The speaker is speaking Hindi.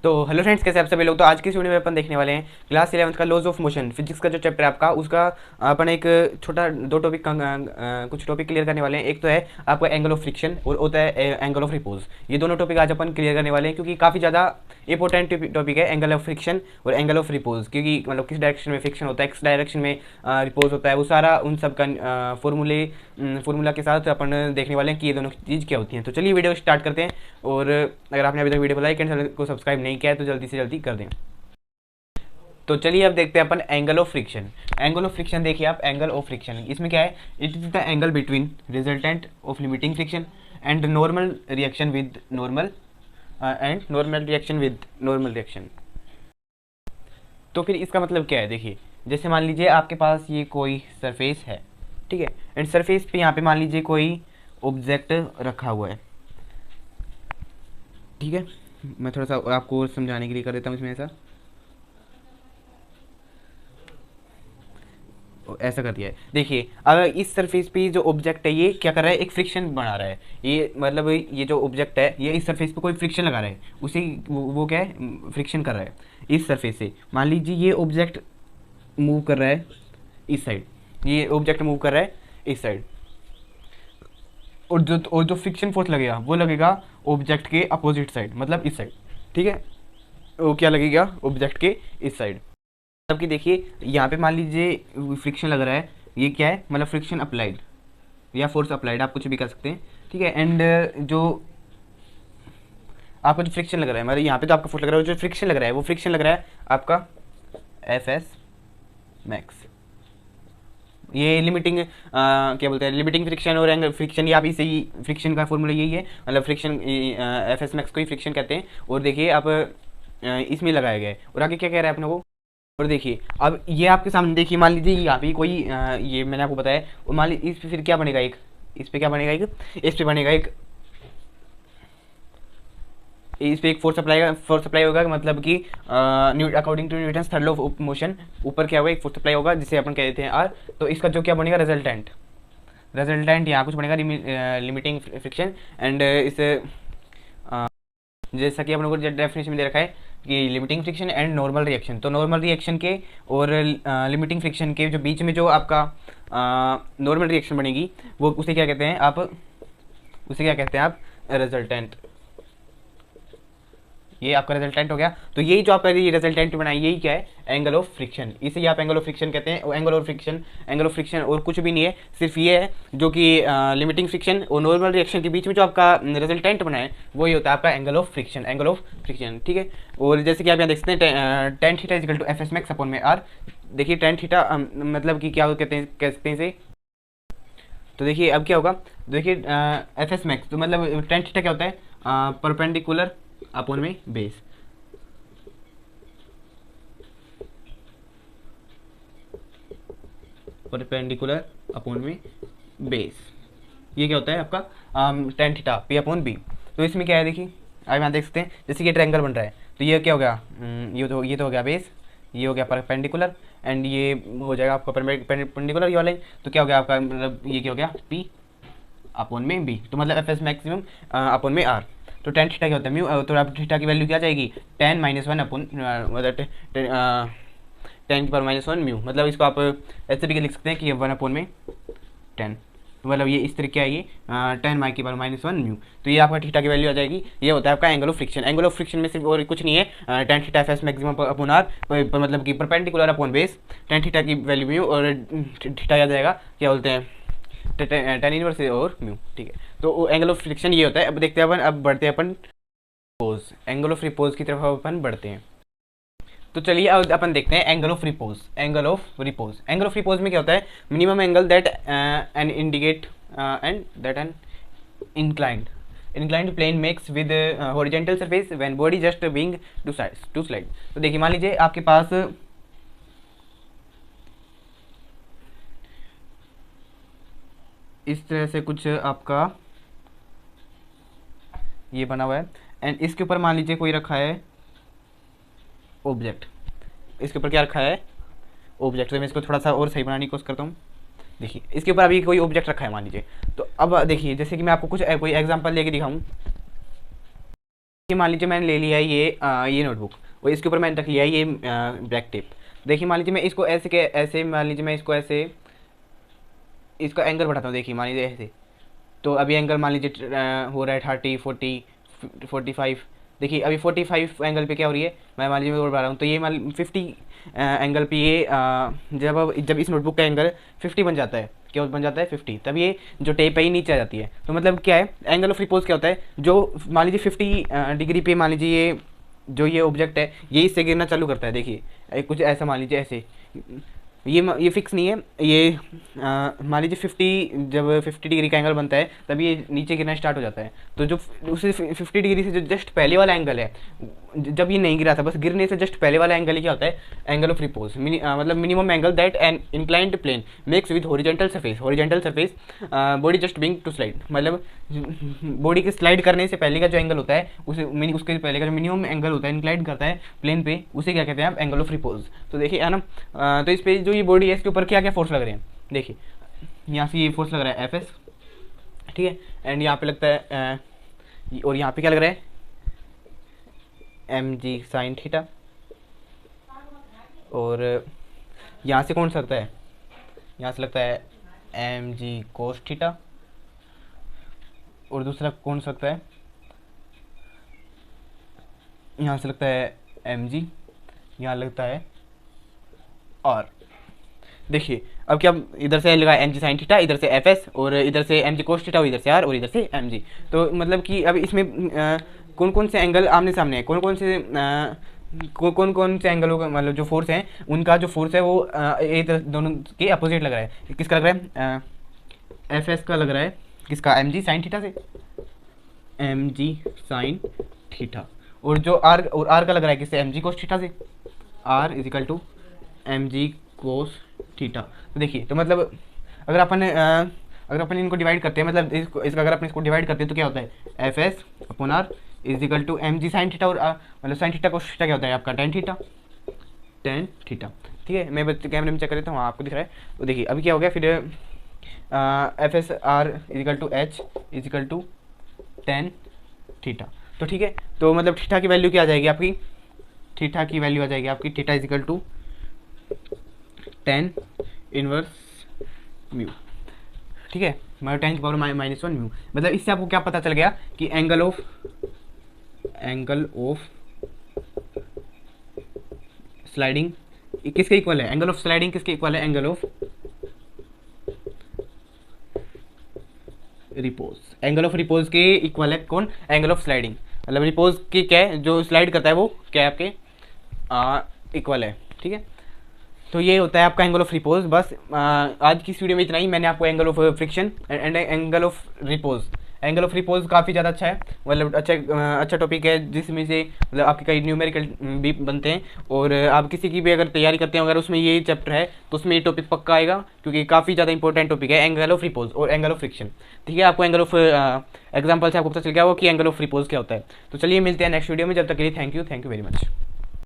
तो हेलो फ्रेंड्स, कैसे आप सभी लोग। तो आज की इस वीडियो में अपन देखने वाले हैं क्लास 11th का लॉज ऑफ मोशन फिजिक्स का जो चैप्टर है आपका, उसका अपन एक छोटा दो टॉपिक कुछ टॉपिक क्लियर करने वाले हैं। एक तो है आपका एंगल ऑफ फ्रिक्शन और होता है एंगल ऑफ रिपोज। ये दोनों टॉपिक आज अपन क्लियर करने वाले हैं क्योंकि काफ़ी ज़्यादा इंपॉर्टेंट टॉपिक है एंगल ऑफ फ्रिक्शन और एंगल ऑफ रिपोज। क्योंकि मतलब किस डायरेक्शन में फ्रिक्शन होता है, किस डायरेक्शन में रिपोज होता है, वो सारा उन सब का फॉर्मूला के साथ अपन देखने वाले हैं कि ये दोनों चीज़ क्या होती हैं। तो चलिए वीडियो स्टार्ट करते हैं। और अगर आपने अभी तक वीडियो को लाइक एंड चैनल को सब्सक्राइब नहीं किया है तो जल्दी से जल्दी कर दें। तो चलिए अब देखते हैं अपन angle of friction. Angle of friction देखिए आप, एंगल ऑफ फ्रिक्शन इसमें क्या है, it is the angle between resultant of limiting friction and normal reaction with normal reaction. तो फिर इसका मतलब क्या है, देखिए जैसे मान लीजिए आपके पास ये कोई सरफेस है, ठीक है, एंड सरफेस पे यहाँ पे मान लीजिए कोई ऑब्जेक्ट रखा हुआ है, ठीक है। मैं थोड़ा सा आपको और समझाने के लिए कर देता हूँ इसमें ऐसा कर दिया है। देखिए अगर इस सरफेस पे जो ऑब्जेक्ट है ये क्या कर रहा है, एक फ्रिक्शन बना रहा है। ये मतलब ये जो ऑब्जेक्ट है ये इस सरफेस पे कोई फ्रिक्शन लगा रहा है, उसी वो क्या है, फ्रिक्शन कर रहा है इस सरफेस से। मान लीजिए ये ऑब्जेक्ट मूव कर रहा है इस साइड, ये ऑब्जेक्ट मूव कर रहा है इस साइड, और जो फ्रिक्शन फोर्स लगेगा वो लगेगा ऑब्जेक्ट के अपोजिट साइड, मतलब इस साइड, ठीक है। वो क्या लगेगा, ऑब्जेक्ट के इस साइड। मतलब कि देखिए यहाँ पे मान लीजिए फ्रिक्शन लग रहा है, ये क्या है, मतलब फ्रिक्शन अप्लाइड या फोर्स अप्लाइड, आप कुछ भी कर सकते हैं, ठीक है। एंड जो आपका जो फ्रिक्शन लग रहा है, मतलब यहाँ पे तो आपका फोर्स लग रहा है, जो फ्रिक्शन लग रहा है वो फ्रिक्शन लग रहा है आपका एफ मैक्स। ये लिमिटिंग क्या बोलते हैं, लिमिटिंग फ्रिक्शन और एंगल फ्रिक्शन, ये आप इसे ही फ्रिक्शन का फॉर्मूला यही है, मतलब फ्रिक्शन एफ एस मैक्स को ही फ्रिक्शन कहते हैं। और देखिए आप इसमें लगाया गया है। और आगे क्या कह रहा है अपने को, और देखिए अब ये आपके सामने, देखिए मान लीजिए यहाँ पे कोई ये मैंने आपको बताया, और मान लीजिए इस पे फिर क्या बनेगा, एक इस पे क्या बनेगा, इस पे बनेगा इस पे एक फोर्स अप्लाई होगा, मतलब कि according to Newton's third law of motion, ऊपर क्या होगा, एक फोर्स अप्लाई होगा जिसे अपन कह देते हैं आर। तो इसका जो क्या बनेगा, रिजल्टेंट यहाँ कुछ बनेगा लिमिटिंग फ्रिक्शन। एंड इस जैसा कि अपन को डेफिनेशन में दे रखा है कि limiting friction and normal reaction. तो नॉर्मल रिएक्शन के और लिमिटिंग फ्रिक्शन के जो बीच में जो आपका नॉर्मल रिएक्शन बनेगी वो उसे क्या कहते हैं आप, रिजल्टेंट। ये आपका रिजल्टेंट हो गया। तो यही जो आपका रिजल्टेंट बनाई, यही क्या है, एंगल ऑफ फ्रिक्शन। इसे आप एंगल ऑफ फ्रिक्शन कहते हैं। एंगल ऑफ फ्रिक्शन और कुछ भी नहीं है, सिर्फ ये है जो कि लिमिटिंग फ्रिक्शन और नॉर्मल रिएक्शन के बीच में जो आपका रिजल्टेंट बना है वही होता है आपका एंगल ऑफ फ्रिक्शन, ठीक है। और जैसे कि आप यहाँ देख सकते हैं tan theta equal to F S max upon में आर। देखिए टेन थीटा मतलब कि क्या कहते हैं इसे। तो देखिए अब क्या होगा, देखिए एफ एस मैक्स, तो मतलब टेन थीटा क्या होता है, परपेंडिकुलर अपॉन में बेस। परपेंडिकुलर अपॉन में बेस, ये क्या होता है आपका tan theta P upon B. तो इसमें क्या है, देखिए आप यहाँ देख सकते हैं जैसे कि ट्रायंगल बन रहा है, तो ये क्या हो गया, ये तो हो गया बेस, ये हो गया परपेंडिकुलर, एंड ये हो जाएगा आपका परपेंडिकुलर ये वाला। तो क्या हो गया आपका, मतलब ये क्या हो गया, पी अपॉन में बी। तो मतलब एफ एस मैक्सिमम अपॉन में आर। तो टेन थीटा क्या होता है, म्यू। तो अब थीटा की वैल्यू क्या जाएगी, टेन माइनस वन अपॉन, मतलब टेन की पावर माइनस वन म्यू। मतलब इसको आप ऐसे भी लिख सकते हैं कि वन अपॉन में टेन, तो मतलब ये इस तरीके आएगी टेन माई की पावर माइनस वन म्यू। तो ये आपका थीटा की वैल्यू आ जाएगी। ये होता है आपका angle of friction. Angle of friction में सिर्फ और कुछ नहीं है, tan theta F S maximum upon R, मतलब कि perpendicular upon base, tan theta की वैल्यू म्यू, और थीटा आ जाएगा क्या बोलते हैं, टेन इनवर्स और म्यू, ठीक है। तो एंगल ऑफ फ्रिक्शन ये होता है। अब देखते हैं अपन, अब बढ़ते हैं अपन रिपोज, एंगल ऑफ रिपोज की तरफ अपन बढ़ते हैं। तो चलिए अब अपन देखते हैं angle of repose. Angle of repose में क्या होता है, minimum angle that an indicate and that an inclined plane makes with horizontal surface when body just being to slide. तो देखिए मान लीजिए आपके पास इस तरह से कुछ आपका ये बना हुआ है, एंड इसके ऊपर मान लीजिए कोई रखा है ऑब्जेक्ट। इसके ऊपर क्या रखा है, ऑब्जेक्ट। तो मैं इसको थोड़ा सा और सही बनाने की कोशिश करता हूँ। देखिए इसके ऊपर अभी कोई ऑब्जेक्ट रखा है मान लीजिए। तो अब देखिए जैसे कि मैं आपको कुछ कोई एग्जांपल लेके दिखाऊं, कि मान लीजिए मैंने ले लिया है ये नोटबुक, और इसके ऊपर मैंने रख लिया है ये ब्लैक टेप। देखिए मान लीजिए मैं इसको ऐसे के ऐसे, मान लीजिए मैं इसको ऐसे, इसका एंगल बढ़ाता हूँ, देखिए मान लीजिए ऐसे, तो अभी एंगल मान लीजिए हो रहा है 30, 40, 45। देखिए अभी 45 एंगल पे क्या हो रही है, मैं मान लीजिए मैं और बढ़ा रहा हूँ, तो ये मान 50 एंगल पे ये जब इस नोटबुक का एंगल 50 बन जाता है, क्या बन जाता है 50, तब ये जो टेप है ये नीचे आ जाती है। तो मतलब क्या है, एंगल ऑफ रिपोज क्या होता है, जो मान लीजिए 50 डिग्री पे मान लीजिए ये जो ये ऑब्जेक्ट है ये इससे गिरना चालू करता है। देखिए कुछ ऐसा मान लीजिए ऐसे, ये फिक्स नहीं है, ये मान लीजिए 50, जब 50 डिग्री का एंगल बनता है तब ये नीचे गिरना स्टार्ट हो जाता है। तो जो उसे 50 डिग्री से जो जस्ट पहले वाला एंगल है, जब ये नहीं गिरा था, बस गिरने से जस्ट पहले वाला एंगल ही क्या होता है, एंगल ऑफ रिपोज, मतलब minimum angle that an inclined plane makes with horizontal surface body just being to slide. मतलब बॉडी के स्लाइड करने से पहले का जो एंगल होता है उसके पहले का जो मिनिमम एंगल होता है इंक्लाइंड करता है प्लेन पे, उसे क्या कहते हैं आप, एंगल ऑफ रिपोज। तो देखिए है ना, तो इस पे जो ये बॉडी है इसके ऊपर क्या क्या फोर्स लग रहे हैं, देखिए यहाँ से ये फोर्स लग रहा है एफ एस, ठीक है, एंड यहाँ पे लगता है और यहाँ पे क्या लग रहा है एम जी साइन थीटा, और यहाँ से कौन सा लगता है, यहाँ से लगता है एम जी कोस थीटा, और दूसरा कौन सा लगता है, यहाँ से लगता है एम जी, यहाँ लगता है और देखिए अब क्या, इधर से लगा एम जी साइन थीटा, इधर से एफ एस, और इधर से एम जी कोस थीटा, और इधर से आर, और इधर से एम जी। तो मतलब कि अब इसमें कौन कौन से एंगल आमने सामने है, कौन कौन से एंगलों का मतलब जो फोर्स है उनका जो फोर्स है वो एक दोनों के अपोजिट लग रहा है। किसका लग रहा है, एफ एस का लग रहा है किसका, एम जी साइन थीटा से, एम जी साइन थीटा, और जो आर का लग रहा है किससे, एम जी कोस थीटा से, R is equal to M G cos theta. तो देखिए तो मतलब अगर अपन इनको डिवाइड करते हैं, मतलब इसका अगर अपन इसको डिवाइड करते हैं तो क्या होता है, F S upon R is equal to M G sine theta, और मतलब साइन थीटा कोस थीटा क्या होता है आपका, टेन थीटा। ठीक है, मैं कैमरे में चेक कर लेता हूँ, आपको दिख रहा है। तो देखिए अभी क्या हो गया फिर, F S R is equal to H is equal to tan theta. तो ठीक है, तो मतलब थीटा की वैल्यू क्या आ जाएगी आपकी, थीटा की वैल्यू आ जाएगी आपकी, theta is equal to 10 inverse mu. ठीक है, मतलब 10 की पावर -1 म्यू। मतलब इससे आपको क्या पता चल गया कि एंगल ऑफ स्लाइडिंग किसके इक्वल है, एंगल ऑफ स्लाइडिंग किसके इक्वल है, angle of repose. Angle of repose के इक्वल है कौन, एंगल ऑफ स्लाइडिंग। मतलब रिपोज की क्या है, जो स्लाइड करता है वो क्या है आपके इक्वल है। ठीक है, तो ये होता है आपका एंगल ऑफ रिपोज। बस आज की इस वीडियो में इतना ही। मैंने आपको angle of friction and angle of repose, angle of repose काफ़ी ज़्यादा अच्छा है, मतलब अच्छा टॉपिक है, जिसमें से मतलब आपके कई न्यूमेरिकल भी बनते हैं, और आप किसी की भी अगर तैयारी करते हैं अगर उसमें ये चैप्टर है तो उसमें ये टॉपिक पक्का आएगा, क्योंकि काफ़ी ज़्यादा इंपॉर्टेंट टॉपिक है एंगल ऑफ रिपोज और एंगल ऑफ फ्रिक्शन। ठीक है, आपको एंगल ऑफ एग्जाम्पल से आपको पता चल गया हो कि एंगल ऑफ रिपोज क्या होता है। तो चलिए मिलते हैं नेक्स्ट वीडियो में, जब तक के लिए थैंक यू वेरी मच।